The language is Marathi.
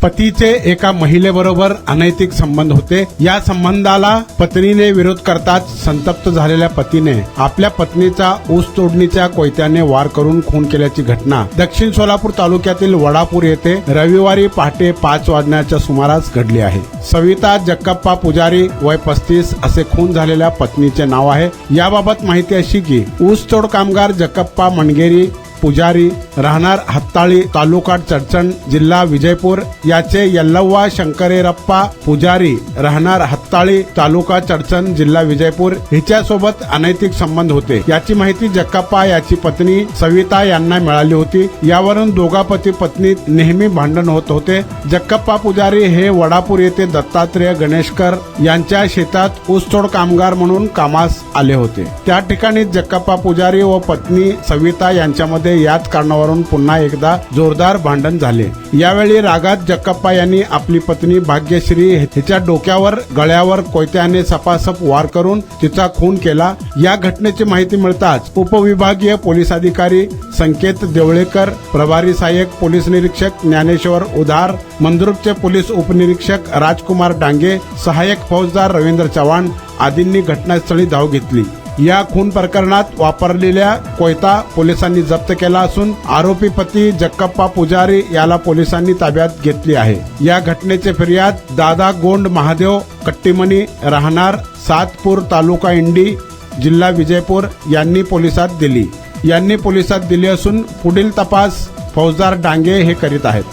पतीचे एका महिलेबरोबर अनैतिक संबंध होते। या संबंधाला पत्नीने विरोध करताच संतप्त झालेल्या पतीने आपल्या पत्नीचा ऊस तोडणीच्या कोयत्याने वार करून खून केल्याची घटना दक्षिण सोलापूर तालुक्यातील वडापूर येथे रविवारी पहाटे 5 वाजण्याच्या सुमारास घडली आहे। सविता जक्कप्पा पुजारी वय 35 असे खून झालेल्या पत्नीचे नाव आहे। याबाबत माहिती अशी की ऊसतोड कामगार जक्कप्पा मणगेरी पुजारी राहणार हत्ताळी तालुका चडचण जिल्हा विजयपूर याचे यल्लव्वा शंकरेरप्पा पुजारी राहणार हत्ताळी तालुका चडचण जिल्हा विजयपूर हिच्यासोबत अनैतिक संबंध होते। याची माहिती जक्कप्पा याची पत्नी सविता यांना मिळाली होती। यावरून दोघा पती पत्नी नेहमी भांडण होत होते। जक्कप्पा पुजारी हे वडापूर येथे दत्तात्रेय गणेशकर यांच्या शेतात ऊसतोड कामगार म्हणून कामास आले होते। त्या ठिकाणी जक्कप्पा पुजारी व पत्नी सविता यांच्यामध्ये याच कारणावरून पुन्हा एकदा जोरदार भांडण झाले। यावेळी रागात जक्कप्पा यांनी आपली पत्नी भाग्यश्री हिच्या डोक्यावर गळ्यावर कोयत्याने सपासप वार करून तिचा खून केला। या घटनेची माहिती मिळताच उपविभागीय पोलीस अधिकारी संकेत देवळेकर, प्रभारी सहाय्यक पोलीस निरीक्षक ज्ञानेश्वर उधार, मंद्रुपचे पोलीस उपनिरीक्षक राजकुमार डांगे, सहाय्यक फौजदार रवींद्र चव्हाण आदींनी घटनास्थळी धाव घेतली। या खून प्रकरणात वापरलेल्या कोयता पोलिसांनी जप्त केला असून आरोपी पती जक्कप्पा पुजारी याला पोलिसांनी ताब्यात घेतली आहे। या घटनेचे फिर्याद दादा गोंड महादेव कट्टीमणी राहणार सातपूर तालुका इंडी जिल्हा विजयपूर यांनी पोलिसात दिली असून पुढील तपास फौजदार डांगे हे करीत आहेत।